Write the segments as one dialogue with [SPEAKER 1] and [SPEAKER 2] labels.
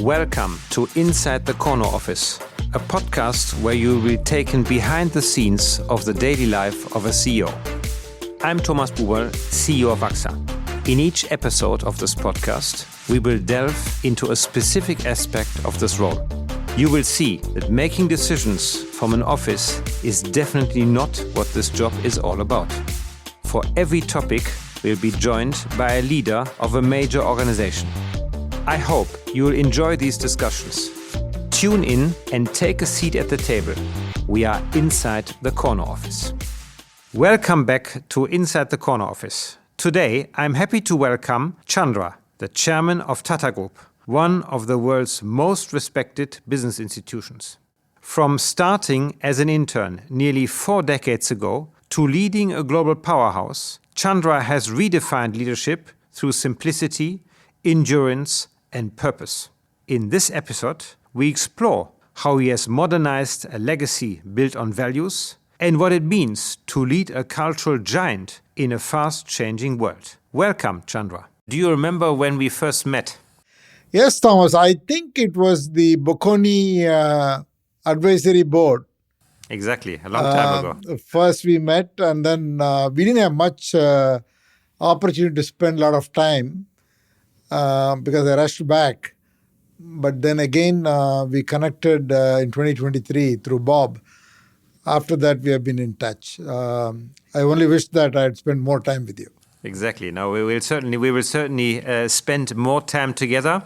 [SPEAKER 1] Welcome to Inside the Corner Office, a podcast where you will be taken behind the scenes of the daily life of a CEO. I'm Thomas Buberl, CEO of AXA. In each episode of this podcast, we will delve into a specific aspect of this role. You will see that making decisions from an office is definitely not what this job is all about. For every topic, we'll be joined by a leader of a major organization. I hope you will enjoy these discussions. Tune in and take a seat at the table. We are inside the corner office. Welcome back to Inside the Corner Office. Today, I'm happy to welcome Chandra, the chairman of Tata Group, one of the world's most respected business institutions. From starting as an intern nearly 4 decades ago to leading a global powerhouse, Chandra has redefined leadership through simplicity, endurance, and purpose. In this episode, we explore how he has modernized a legacy built on values and what it means to lead a cultural giant in a fast-changing world. Welcome, Chandra. Do you remember when we first met?
[SPEAKER 2] Yes, Thomas. I think it was the Bocconi advisory board.
[SPEAKER 1] Exactly, a long time ago.
[SPEAKER 2] First we met, and then we didn't have much opportunity to spend a lot of time because I rushed back. But then again, we connected in 2023 through Bob. After that, we have been in touch. I only wish that I had spent more time with you.
[SPEAKER 1] Exactly. No, we will certainly spend more time together.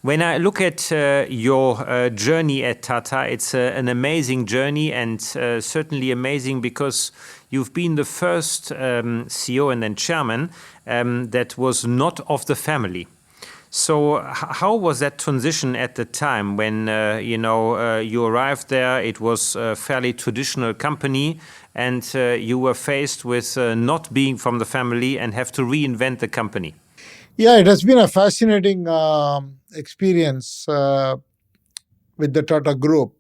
[SPEAKER 1] When I look at your journey at Tata, it's an amazing journey, and certainly amazing because you've been the first CEO and then chairman that was not of the family. So how was that transition at the time when you arrived there? It was a fairly traditional company, and you were faced with not being from the family and have to reinvent the company.
[SPEAKER 2] Yeah, it has been a fascinating experience with the Tata Group.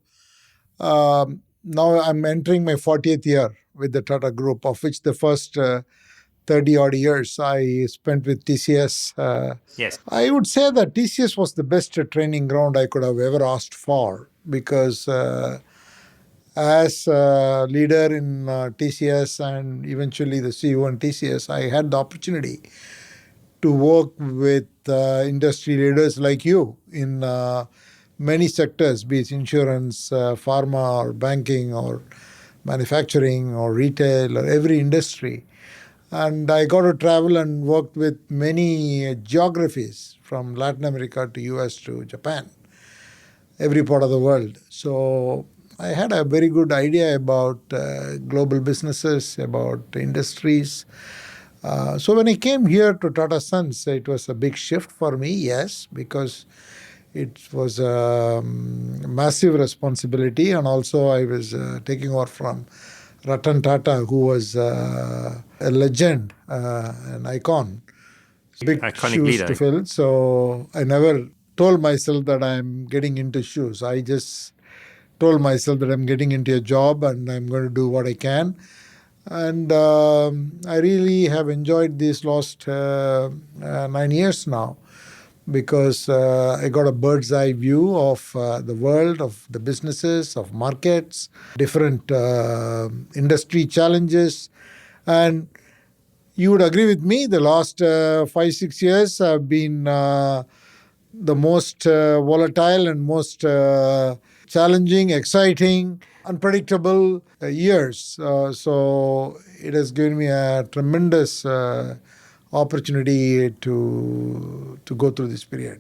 [SPEAKER 2] Now I'm entering my 40th year with the Tata Group, of which the first 30-odd years I spent with TCS.
[SPEAKER 1] Yes.
[SPEAKER 2] I would say that TCS was the best training ground I could have ever asked for, because as a leader in TCS and eventually the CEO in TCS, I had the opportunity to work with industry leaders like you in many sectors, be it insurance, pharma, or banking, or manufacturing, or retail, or every industry. And I got to travel and worked with many geographies, from Latin America to US to Japan, every part of the world. So I had a very good idea about global businesses, about industries. So when I came here to Tata Sons, it was a big shift for me, yes, because it was a massive responsibility. And also I was taking over from Ratan Tata, who was a legend, an icon. Big
[SPEAKER 1] Iconic
[SPEAKER 2] shoes
[SPEAKER 1] leader.
[SPEAKER 2] to fill. So I never told myself that I'm getting into shoes. I just told myself that I'm getting into a job and I'm going to do what I can. And I really have enjoyed these last 9 years now, because I got a bird's eye view of the world, of the businesses, of markets, different industry challenges. And you would agree with me, the last 5-6 years have been the most volatile and most challenging, exciting, unpredictable years. So it has given me a tremendous opportunity to go through this period.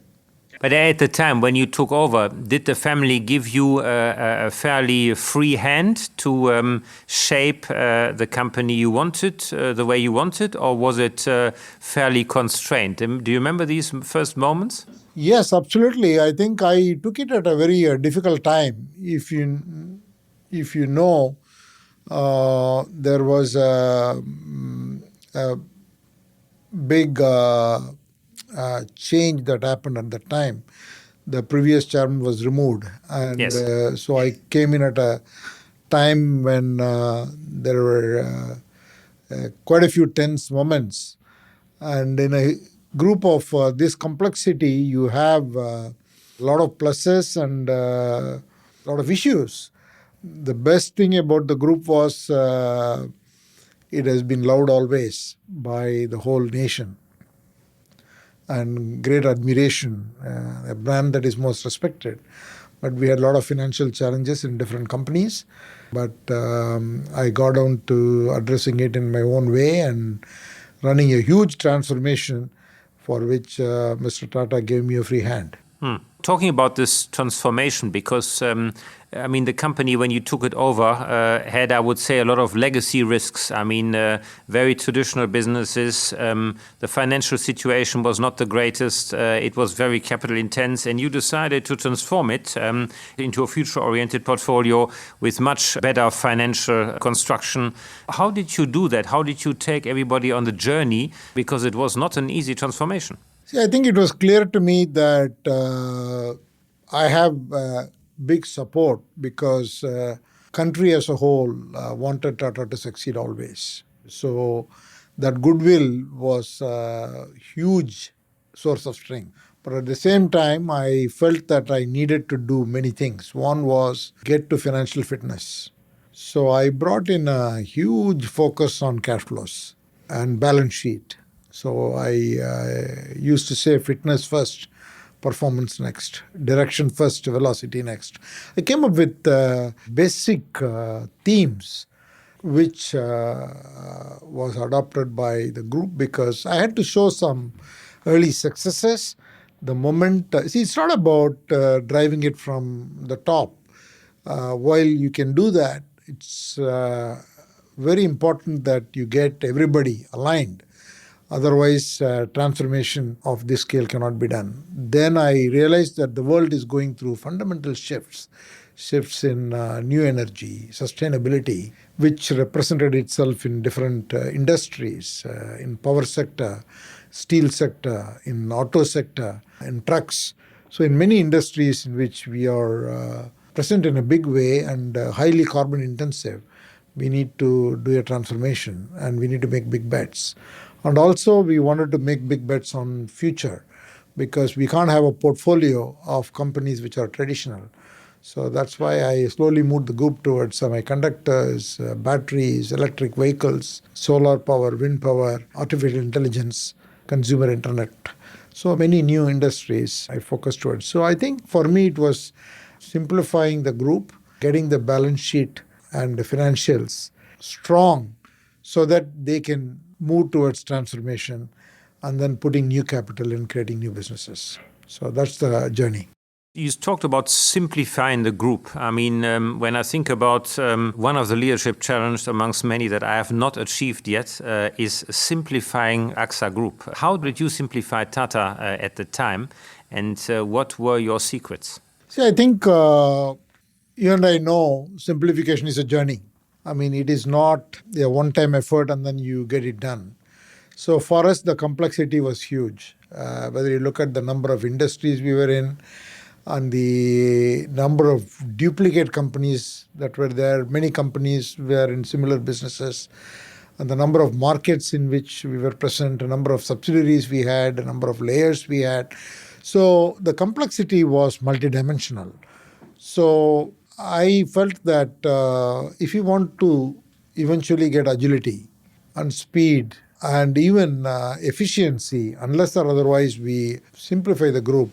[SPEAKER 1] But at the time when you took over, did the family give you a fairly free hand to shape the company you wanted, the way you wanted, or was it fairly constrained? Do you remember these first moments?
[SPEAKER 2] Yes, absolutely. I think I took it at a very difficult time. If you know, there was a big change that happened at the time. The previous chairman was removed. And
[SPEAKER 1] Yes.
[SPEAKER 2] So I came in at a time when there were quite a few tense moments. And in a group of this complexity, you have A lot of pluses and a lot of issues. The best thing about the group was it has been loved always by the whole nation and great admiration, a brand that is most respected. But we had a lot of financial challenges in different companies. But I got down to addressing it in my own way and running a huge transformation for which Mr. Tata gave me a free hand.
[SPEAKER 1] Talking about this transformation, because the company, when you took it over, had, I would say, a lot of legacy risks. Very traditional businesses. The financial situation was not the greatest. It was very capital intense, and you decided to transform it into a future-oriented portfolio with much better financial construction. How did you do that? How did you take everybody on the journey? Because it was not an easy transformation.
[SPEAKER 2] See, I think it was clear to me that I have big support because country as a whole wanted Tata to succeed always. So that goodwill was a huge source of strength. But at the same time, I felt that I needed to do many things. One was get to financial fitness. So I brought in a huge focus on cash flows and balance sheet. So I used to say fitness first, performance next, direction first, velocity next. I came up with basic themes which was adopted by the group because I had to show some early successes. The moment, it's not about driving it from the top. While you can do that, it's very important that you get everybody aligned. Otherwise, transformation of this scale cannot be done. Then I realized that the world is going through fundamental shifts in new energy, sustainability, which represented itself in different industries, in power sector, steel sector, in auto sector, in trucks. So in many industries in which we are present in a big way and highly carbon intensive, we need to do a transformation and we need to make big bets. And also we wanted to make big bets on future because we can't have a portfolio of companies which are traditional. So that's why I slowly moved the group towards semiconductors, batteries, electric vehicles, solar power, wind power, artificial intelligence, consumer internet. So many new industries I focused towards. So I think for me it was simplifying the group, getting the balance sheet and the financials strong so that they can move towards transformation and then putting new capital in creating new businesses. So that's the journey.
[SPEAKER 1] You talked about simplifying the group. When I think about one of the leadership challenges amongst many that I have not achieved yet is simplifying AXA Group. How did you simplify Tata at the time and what were your secrets?
[SPEAKER 2] See, I think you and I know simplification is a journey. It is not a one-time effort and then you get it done. So for us, the complexity was huge. Whether you look at the number of industries we were in and the number of duplicate companies that were there, many companies were in similar businesses, and the number of markets in which we were present, the number of subsidiaries we had, the number of layers we had. So the complexity was multidimensional. So I felt that if you want to eventually get agility and speed and even efficiency, unless or otherwise we simplify the group,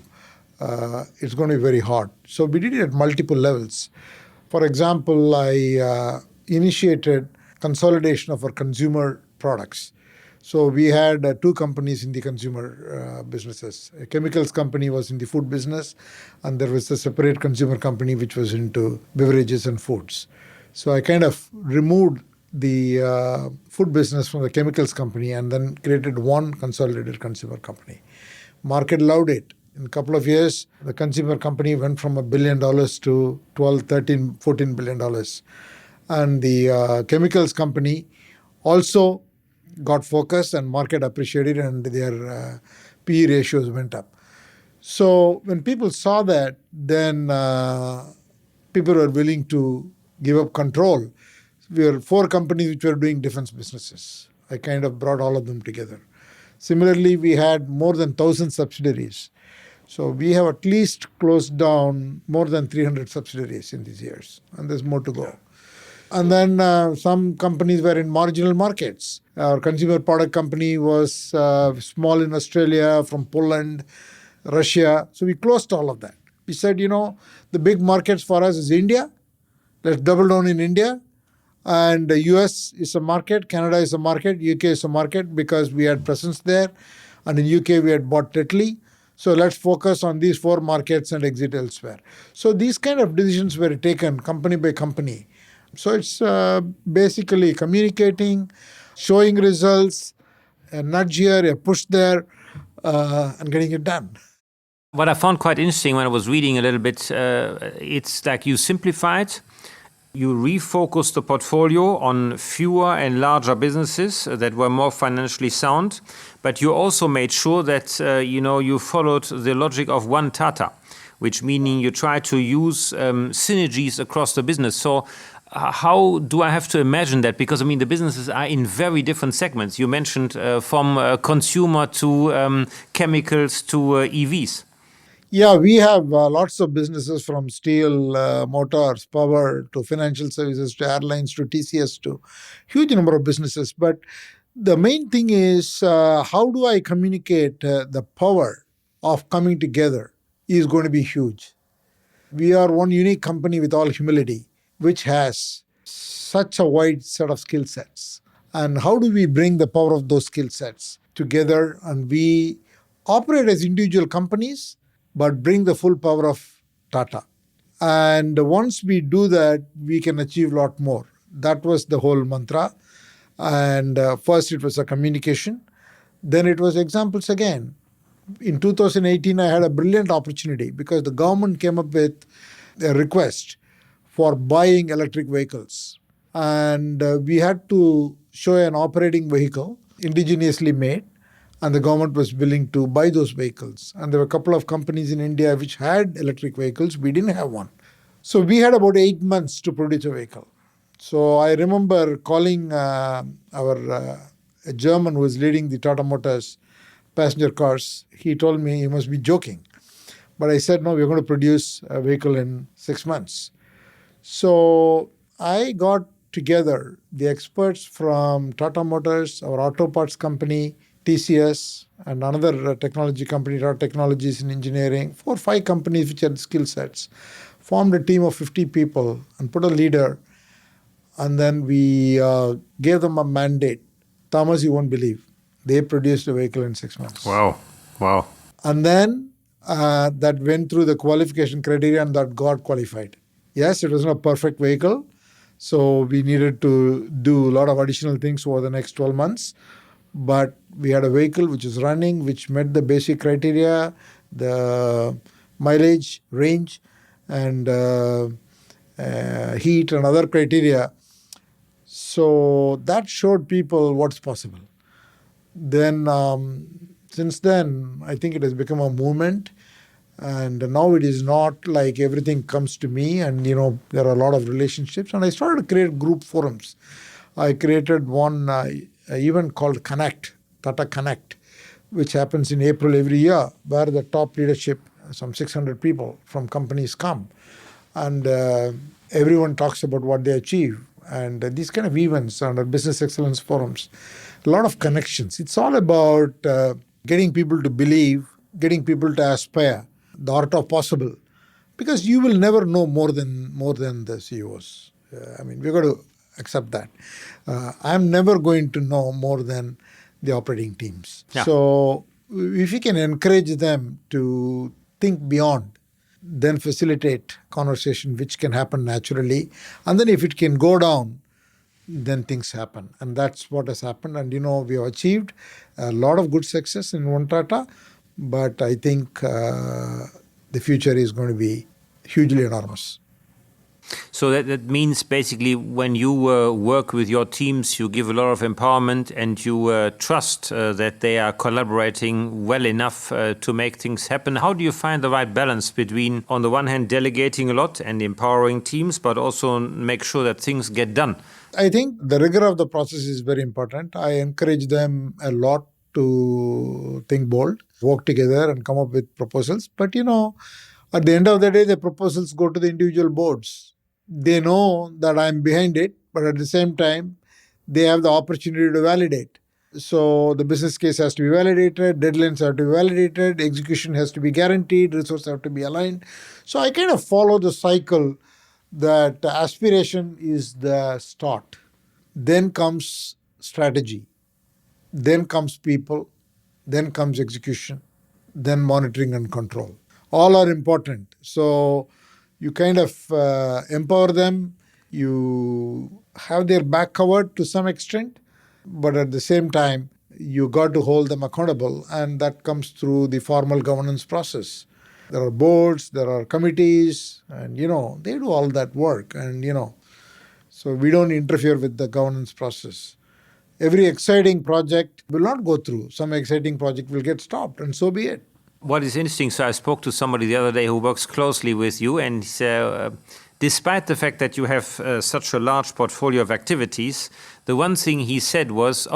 [SPEAKER 2] it's going to be very hard. So we did it at multiple levels. For example, I initiated consolidation of our consumer products. So we had two companies in the consumer businesses. A chemicals company was in the food business, and there was a separate consumer company which was into beverages and foods. So I kind of removed the food business from the chemicals company and then created one consolidated consumer company. Market loved it. In a couple of years, the consumer company went from $1 billion to $12, $13, $14 billion. And the chemicals company also got focused and market appreciated and their PE ratios went up. So when people saw that, then people were willing to give up control. We were 4 companies which were doing defense businesses. I kind of brought all of them together. Similarly, we had more than 1,000 subsidiaries. So we have at least closed down more than 300 subsidiaries in these years, and there's more to go. And then some companies were in marginal markets. Our consumer product company was small in Australia, from Poland, Russia. So we closed all of that. We said, the big markets for us is India. Let's double down in India. And the US is a market, Canada is a market, UK is a market because we had presence there. And in UK, we had bought Tetley. So let's focus on these 4 markets and exit elsewhere. So these kind of decisions were taken company by company. So it's basically communicating, showing results, a nudge here, a push there, and getting it done.
[SPEAKER 1] What I found quite interesting when I was reading a little bit, it's like you simplified, you refocused the portfolio on fewer and larger businesses that were more financially sound, but you also made sure that you followed the logic of one Tata, which meaning you try to use synergies across the business. So how do I have to imagine that? Because the businesses are in very different segments. You mentioned from consumer to chemicals to EVs.
[SPEAKER 2] Yeah, we have lots of businesses, from steel, motors, power, to financial services, to airlines, to TCS, to huge number of businesses. But the main thing is how do I communicate the power of coming together is going to be huge. We are one unique company, with all humility, which has such a wide set of skill sets. And how do we bring the power of those skill sets together, and we operate as individual companies but bring the full power of Tata? And once we do that, we can achieve a lot more. That was the whole mantra. And first it was a communication. Then it was examples again. In 2018, I had a brilliant opportunity because the government came up with a request for buying electric vehicles. And we had to show an operating vehicle, indigenously made, and the government was willing to buy those vehicles. And there were a couple of companies in India which had electric vehicles. We didn't have one. So we had about 8 months to produce a vehicle. So I remember calling a German who was leading the Tata Motors passenger cars. He told me, "You must be joking." But I said, "No, we're going to produce a vehicle in 6 months." So I got together the experts from Tata Motors, our auto parts company, TCS, and another technology company, Tata Technologies in engineering, 4 or 5 companies which had skill sets, formed a team of 50 people and put a leader. And then we gave them a mandate. Thomas, you won't believe, they produced a vehicle in 6 months.
[SPEAKER 1] Wow.
[SPEAKER 2] And then that went through the qualification criteria and that got qualified. Yes, it was not a perfect vehicle. So we needed to do a lot of additional things over the next 12 months. But we had a vehicle which is running, which met the basic criteria, the mileage, range, and heat and other criteria. So that showed people what's possible. Then, since then, I think it has become a movement. And now it is not like everything comes to me, and there are a lot of relationships. And I started to create group forums. I created one event called Connect, Tata Connect, which happens in April every year, where the top leadership, some 600 people from companies come. And everyone talks about what they achieve. And these kind of events and business excellence forums, a lot of connections. It's all about getting people to believe, getting people to aspire, the art of possible. Because you will never know more than the CEOs. We've got to accept that. I'm never going to know more than the operating teams. Yeah. So if you can encourage them to think beyond, then facilitate conversation which can happen naturally. And then if it can go down, then things happen. And that's what has happened. And we have achieved a lot of good success in One Tata. But I think the future is going to be hugely enormous.
[SPEAKER 1] So that means basically when you work with your teams, you give a lot of empowerment and you trust that they are collaborating well enough to make things happen. How do you find the right balance between, on the one hand, delegating a lot and empowering teams, but also make sure that things get done?
[SPEAKER 2] I think the rigor of the process is very important. I encourage them a lot to think bold, work together and come up with proposals. But, at the end of the day, the proposals go to the individual boards. They know that I'm behind it, but at the same time, they have the opportunity to validate. So the business case has to be validated, deadlines have to be validated, execution has to be guaranteed, resources have to be aligned. So I kind of follow the cycle that aspiration is the start. Then comes strategy. Then comes people. Then comes execution. Then monitoring and control. All are important. So you kind of empower them. You have their back covered to some extent. But at the same time, you got to hold them accountable. And that comes through the formal governance process. There are boards, there are committees, and, they do all that work. And, so we don't interfere with the governance process. Every exciting project will not go through. Some exciting project will get stopped, and so be it.
[SPEAKER 1] What is interesting, so I spoke to somebody the other day who works closely with you, and despite the fact that you have such a large portfolio of activities, the one thing he said was,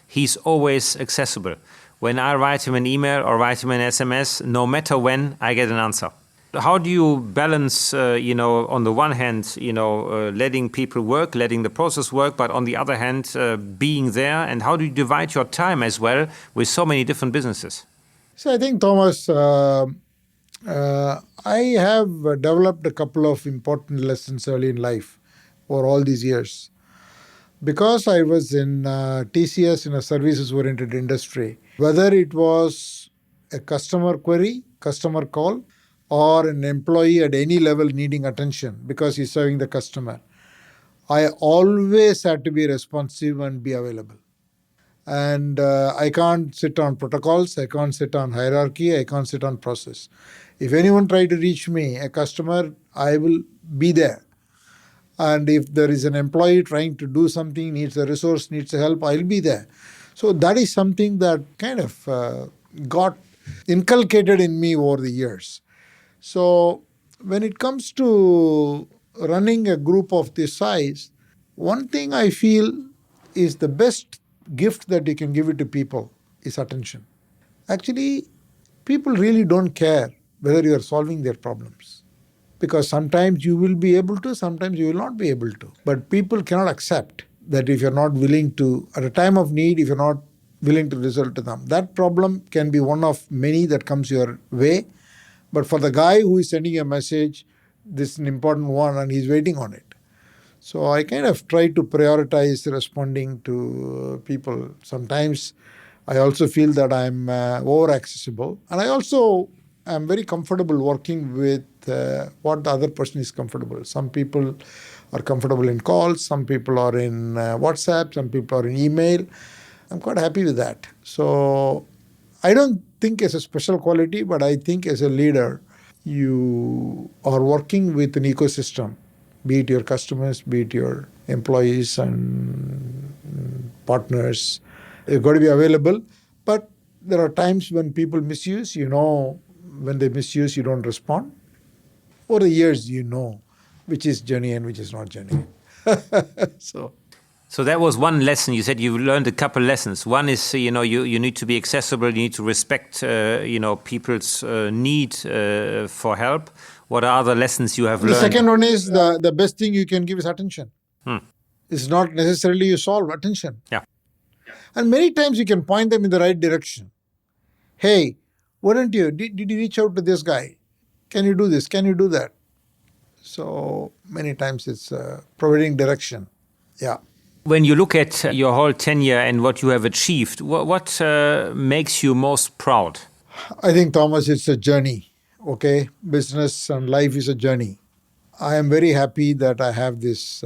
[SPEAKER 1] he's always accessible. When I write him an email or write him an SMS, no matter when, I get an answer. How do you balance, on the one hand, letting people work, letting the process work, but on the other hand, being there? And how do you divide your time as well with so many different businesses?
[SPEAKER 2] So I think, Thomas, I have developed a couple of important lessons early in life for all these years. Because I was in TCS in a services-oriented industry, whether it was a customer query, customer call, or an employee at any level needing attention because he's serving the customer, I always had to be responsive and be available. And I can't sit on protocols, I can't sit on hierarchy, I can't sit on process. If anyone tries to reach me, a customer, I will be there. And if there is an employee trying to do something, needs a resource, needs a help, I'll be there. So that is something that kind of got inculcated in me over the years. So when it comes to running a group of this size, one thing I feel is the best gift that you can give it to people is attention. Actually, people really don't care whether you are solving their problems. Because sometimes you will be able to, sometimes you will not be able to. But people cannot accept that if you're not willing to, at a time of need, if you're not willing to resolve to them. That problem can be one of many that comes your way. But for the guy who is sending a message, this is an important one and he's waiting on it. So I kind of try to prioritize responding to people. Sometimes I also feel that I'm over-accessible. And I also am very comfortable working with what the other person is comfortable. Some people are comfortable in calls, some people are in WhatsApp, some people are in email. I'm quite happy with that. So I don't think it's a special quality, but I think as a leader, you are working with an ecosystem, be it your customers, be it your employees and partners. You've got to be available. But there are times when people misuse, when they misuse, you don't respond. Over the years, which is genuine, which is not genuine.
[SPEAKER 1] So that was one lesson. You said you learned a couple lessons. One is, you need to be accessible. You need to respect, people's need for help. What are other lessons you have learned?
[SPEAKER 2] The second one is the best thing you can give is attention. It's not necessarily you solve attention.
[SPEAKER 1] Yeah.
[SPEAKER 2] And many times you can point them in the right direction. Hey, did you reach out to this guy? Can you do this? Can you do that? So many times it's providing direction. Yeah.
[SPEAKER 1] When you look at your whole tenure and what you have achieved, what makes you most proud?
[SPEAKER 2] I think, Thomas, it's a journey. Okay? Business and life is a journey. I am very happy that I have this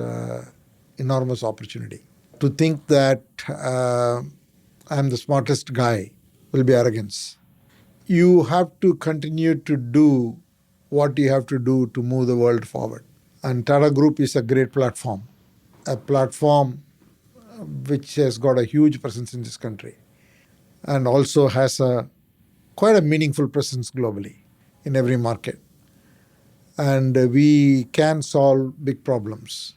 [SPEAKER 2] enormous opportunity. To think that I'm the smartest guy will be arrogance. You have to continue to do what you have to do to move the world forward. And Tata Group is a great platform. A platform which has got a huge presence in this country and also has quite a meaningful presence globally in every market. And we can solve big problems.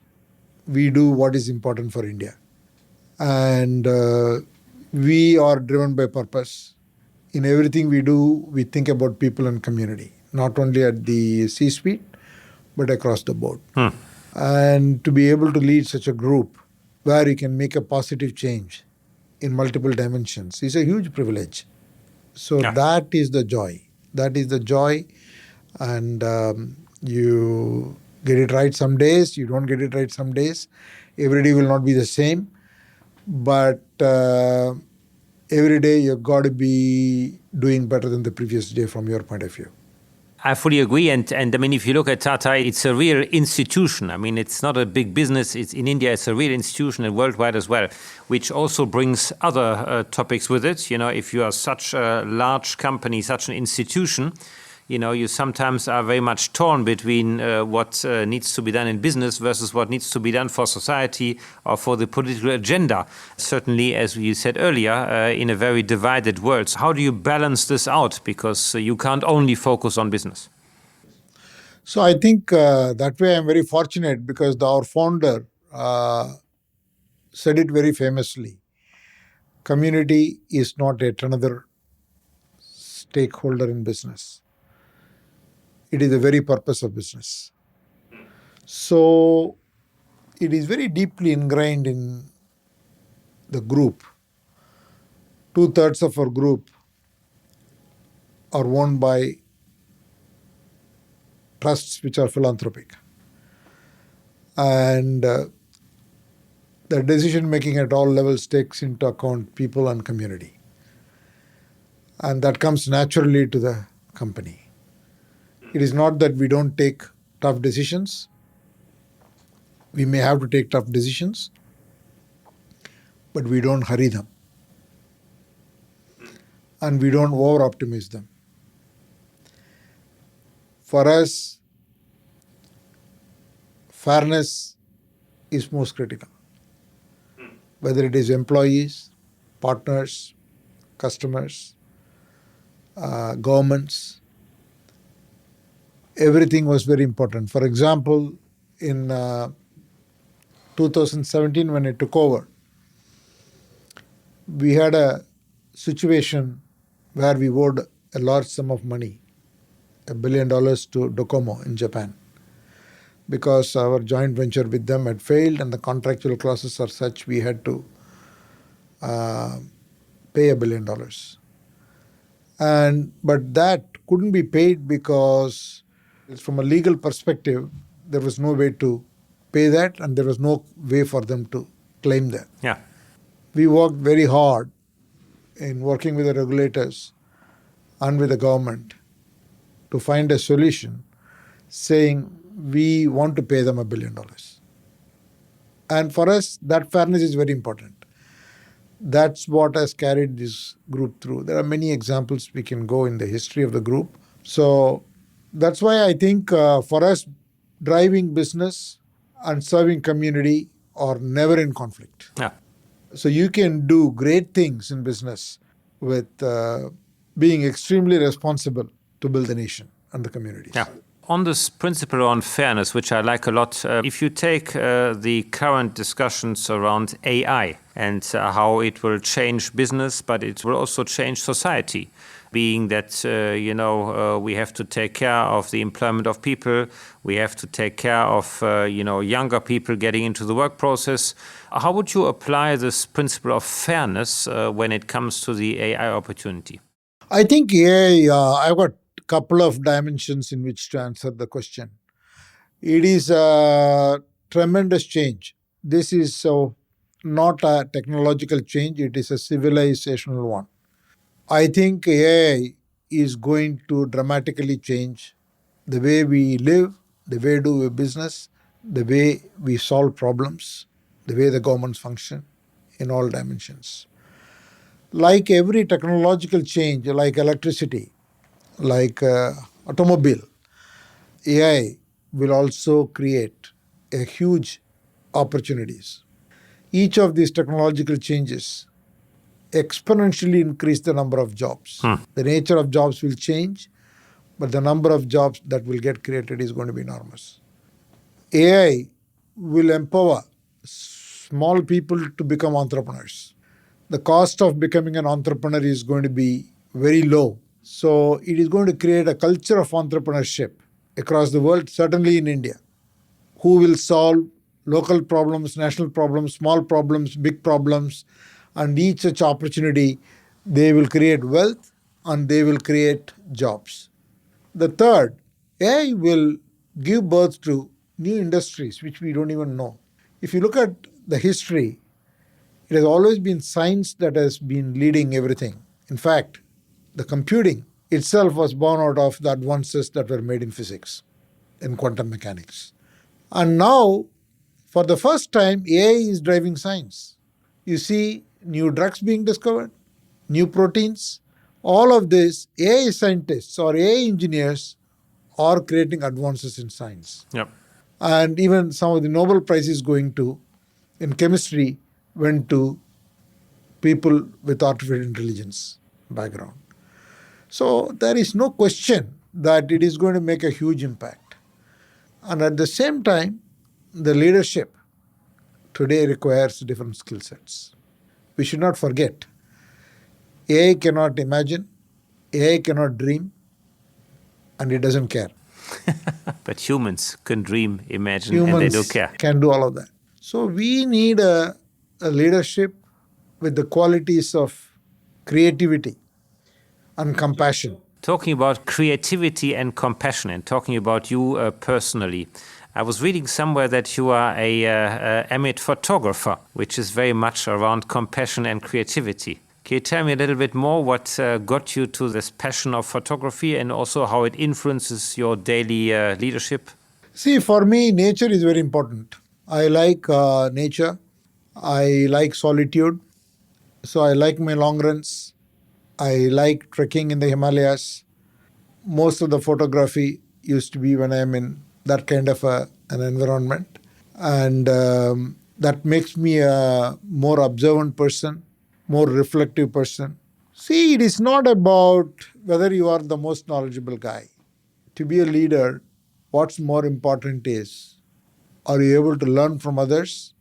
[SPEAKER 2] We do what is important for India. And We are driven by purpose. In everything we do, we think about people and community, not only at the C-suite, but across the board. And to be able to lead such a group where you can make a positive change in multiple dimensions is a huge privilege. So that is the joy. That is the joy. And you get it right some days, you don't get it right some days. Every day will not be the same. But every day you've got to be doing better than the previous day from your point of view.
[SPEAKER 1] I fully agree. And I mean, if you look at Tata, it's a real institution. I mean, it's not a big business. It's in India, it's a real institution, and worldwide as well, which also brings other topics with it. You know, if you are such a large company, such an institution, you know, you sometimes are very much torn between what needs to be done in business versus what needs to be done for society or for the political agenda. Certainly, as you said earlier, in a very divided world. So how do you balance this out? Because you can't only focus on business.
[SPEAKER 2] So I think that way I'm very fortunate because our founder said it very famously. Community is not yet another stakeholder in business. It is the very purpose of business. So it is very deeply ingrained in the group. 2/3 of our group are owned by trusts which are philanthropic. And the decision making at all levels takes into account people and community. And that comes naturally to the company. It is not that we don't take tough decisions. We may have to take tough decisions, but we don't hurry them. And we don't over-optimize them. For us, fairness is most critical. Whether it is employees, partners, customers, governments, everything was very important. For example, in 2017 when I took over, we had a situation where we owed a large sum of money, $1 billion to Docomo in Japan, because our joint venture with them had failed and the contractual clauses are such we had to pay $1 billion. But that couldn't be paid because from a legal perspective, there was no way to pay that and there was no way for them to claim that.
[SPEAKER 1] Yeah.
[SPEAKER 2] We worked very hard in working with the regulators and with the government to find a solution saying we want to pay them $1 billion. And for us, that fairness is very important. That's what has carried this group through. There are many examples we can go in the history of the group. So that's why I think for us, driving business and serving community are never in conflict.
[SPEAKER 1] Yeah.
[SPEAKER 2] So you can do great things in business with being extremely responsible to build the nation and the communities.
[SPEAKER 1] Yeah. On this principle on fairness, which I like a lot, if you take the current discussions around AI and how it will change business, but it will also change society, being that, we have to take care of the employment of people, we have to take care of, younger people getting into the work process. How would you apply this principle of fairness when it comes to the AI opportunity?
[SPEAKER 2] I think AI, I've got couple of dimensions in which to answer the question. It is a tremendous change. This is not a technological change, it is a civilizational one. I think AI is going to dramatically change the way we live, the way we do business, the way we solve problems, the way the governments function in all dimensions. Like every technological change, like electricity, like automobile, AI will also create a huge opportunities. Each of these technological changes exponentially increase the number of jobs. The nature of jobs will change, but the number of jobs that will get created is going to be enormous. AI will empower small people to become entrepreneurs. The cost of becoming an entrepreneur is going to be very low. So it is going to create a culture of entrepreneurship across the world, certainly in India, who will solve local problems, national problems, small problems, big problems, and each such opportunity, they will create wealth and they will create jobs. The third, AI will give birth to new industries which we don't even know. If you look at the history, it has always been science that has been leading everything. In fact, the computing itself was born out of the advances that were made in physics, in quantum mechanics. And now, for the first time, AI is driving science. You see new drugs being discovered, new proteins. All of this, AI scientists or AI engineers are creating advances in science.
[SPEAKER 1] Yep.
[SPEAKER 2] And even some of the Nobel Prizes going to, in chemistry, went to people with artificial intelligence background. So there is no question that it is going to make a huge impact. And at the same time, the leadership today requires different skill sets. We should not forget, AI cannot imagine, AI cannot dream, and it doesn't care.
[SPEAKER 1] But humans can dream, imagine, and they don't care.
[SPEAKER 2] Humans can do all of that. So we need a leadership with the qualities of creativity and compassion.
[SPEAKER 1] Talking about creativity and compassion, and talking about you personally, I was reading somewhere that you are a amateur photographer, which is very much around compassion and creativity. Can you tell me a little bit more what got you to this passion of photography and also how it influences your daily leadership?
[SPEAKER 2] See, for me, nature is very important. I like nature. I like solitude. So I like my long runs. I like trekking in the Himalayas. Most of the photography used to be when I'm in that kind of an environment. And that makes me a more observant person, more reflective person. See, it is not about whether you are the most knowledgeable guy. To be a leader, what's more important is, are you able to learn from others?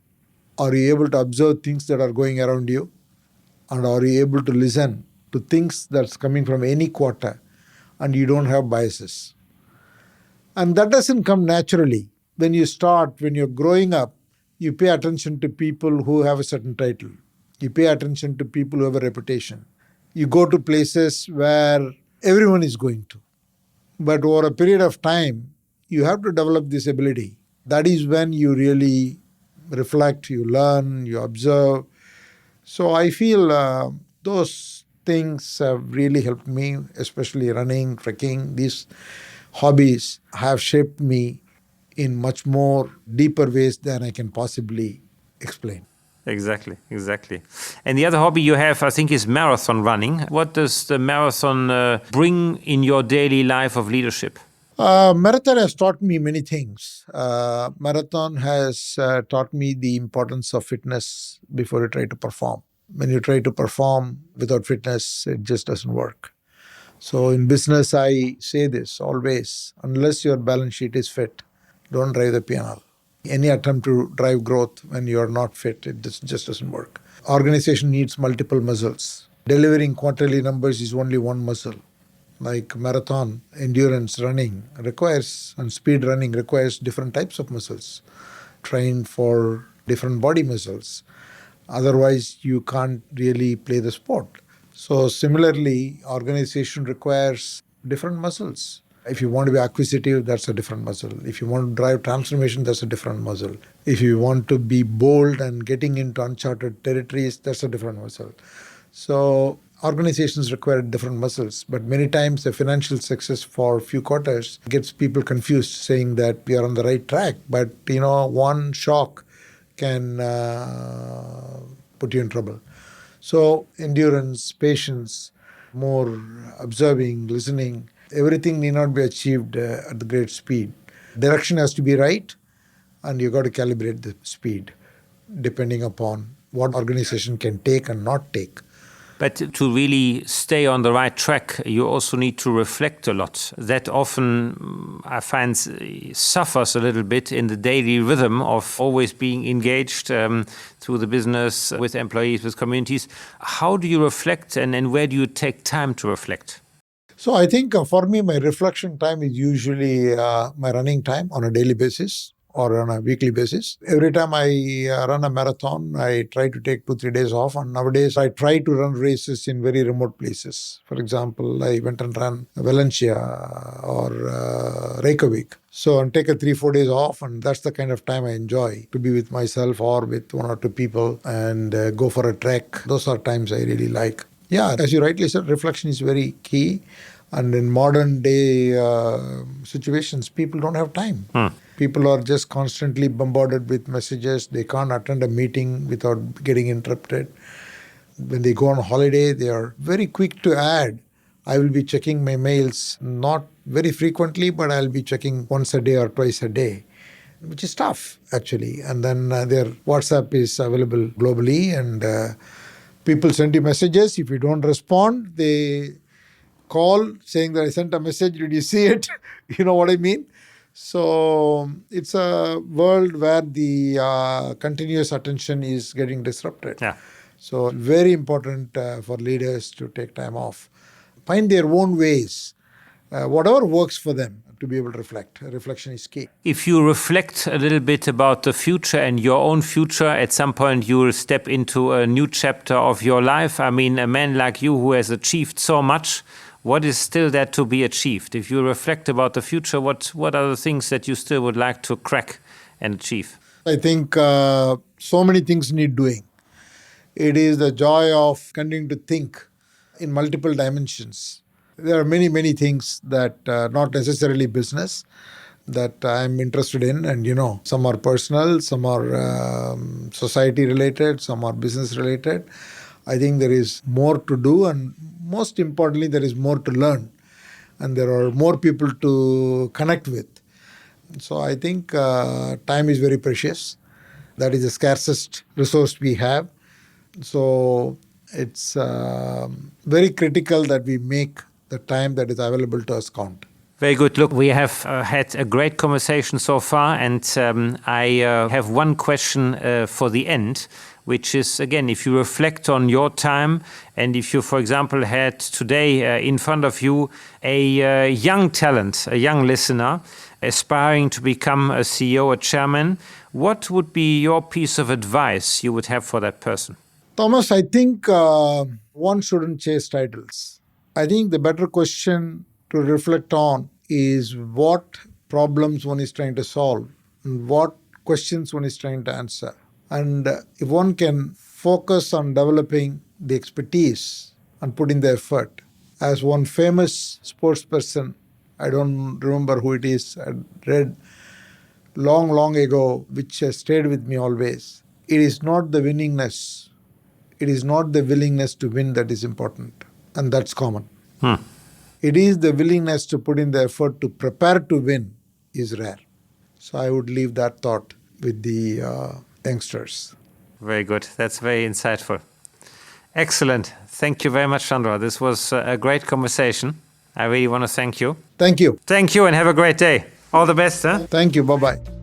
[SPEAKER 2] Are you able to observe things that are going around you? And are you able to listen to things that's coming from any quarter and you don't have biases? And that doesn't come naturally. When you're growing up, you pay attention to people who have a certain title. You pay attention to people who have a reputation. You go to places where everyone is going to. But over a period of time, you have to develop this ability. That is when you really reflect, you learn, you observe. So I feel those things have really helped me, especially running, trekking. These hobbies have shaped me in much more deeper ways than I can possibly explain.
[SPEAKER 1] Exactly. And the other hobby you have, I think, is marathon running. What does the marathon bring in your daily life of leadership?
[SPEAKER 2] Marathon has taught me many things. Marathon has taught me the importance of fitness before you try to perform. When you try to perform without fitness, it just doesn't work. So in business, I say this always, unless your balance sheet is fit, don't drive the P&L. Any attempt to drive growth when you're not fit, it just doesn't work. Organization needs multiple muscles. Delivering quarterly numbers is only one muscle. Like marathon, endurance running requires, and speed running requires different types of muscles. Train for different body muscles. Otherwise, you can't really play the sport. So similarly, organization requires different muscles. If you want to be acquisitive, that's a different muscle. If you want to drive transformation, that's a different muscle. If you want to be bold and getting into uncharted territories, that's a different muscle. So organizations require different muscles, but many times the financial success for a few quarters gets people confused, saying that we are on the right track. But one shock can put you in trouble. So endurance, patience, more observing, listening, everything need not be achieved at the great speed. Direction has to be right, and you got to calibrate the speed depending upon what organization can take and not take.
[SPEAKER 1] But to really stay on the right track, you also need to reflect a lot. That often, I find, suffers a little bit in the daily rhythm of always being engaged through the business, with employees, with communities. How do you reflect, and where do you take time to reflect?
[SPEAKER 2] So I think for me, my reflection time is usually my running time on a daily basis or on a weekly basis. Every time I run a marathon, I try to take 2-3 days off. And nowadays, I try to run races in very remote places. For example, I went and ran Valencia or Reykjavik. So and take a 3-4 days off, and that's the kind of time I enjoy, to be with myself or with 1 or 2 people and go for a trek. Those are times I really like. Yeah, as you rightly said, reflection is very key. And in modern day situations, people don't have time. People are just constantly bombarded with messages. They can't attend a meeting without getting interrupted. When they go on holiday, they are very quick to add, I will be checking my mails, not very frequently, but I'll be checking once a day or twice a day, which is tough, actually. And then their WhatsApp is available globally, and people send you messages. If you don't respond, they call saying that I sent a message. Did you see it? You know what I mean? So it's a world where the continuous attention is getting disrupted.
[SPEAKER 1] Yeah.
[SPEAKER 2] So very important for leaders to take time off. Find their own ways, whatever works for them, to be able to reflect. Reflection is key.
[SPEAKER 1] If you reflect a little bit about the future and your own future, at some point you will step into a new chapter of your life. I mean, a man like you who has achieved so much, what is still there to be achieved? If you reflect about the future, what are the things that you still would like to crack and achieve?
[SPEAKER 2] I think so many things need doing. It is the joy of continuing to think in multiple dimensions. There are many, many things that not necessarily business that I'm interested in. And, some are personal, some are society related, some are business related. I think there is more to do, and most importantly, there is more to learn. And there are more people to connect with. So I think time is very precious. That is the scarcest resource we have. So it's very critical that we make the time that is available to us count.
[SPEAKER 1] Very good. Look, we have had a great conversation so far, and I have one question for the end, which is, again, if you reflect on your time, and if you, for example, had today in front of you a young talent, a young listener, aspiring to become a CEO, a chairman, what would be your piece of advice you would have for that person?
[SPEAKER 2] Thomas, I think one shouldn't chase titles. I think the better question to reflect on is what problems one is trying to solve and what questions one is trying to answer. And if one can focus on developing the expertise and put in the effort. As one famous sports person, I don't remember who it is, I read long ago, which has stayed with me always. It is not the winningness. It is not the willingness to win that is important. And that's common. It is the willingness to put in the effort to prepare to win is rare. So I would leave that thought with the youngsters.
[SPEAKER 1] Very good. That's very insightful. Excellent. Thank you very much, Chandra. This was a great conversation. I really want to thank you.
[SPEAKER 2] Thank you.
[SPEAKER 1] Thank you, and have a great day. All the best.
[SPEAKER 2] Thank you. Bye-bye.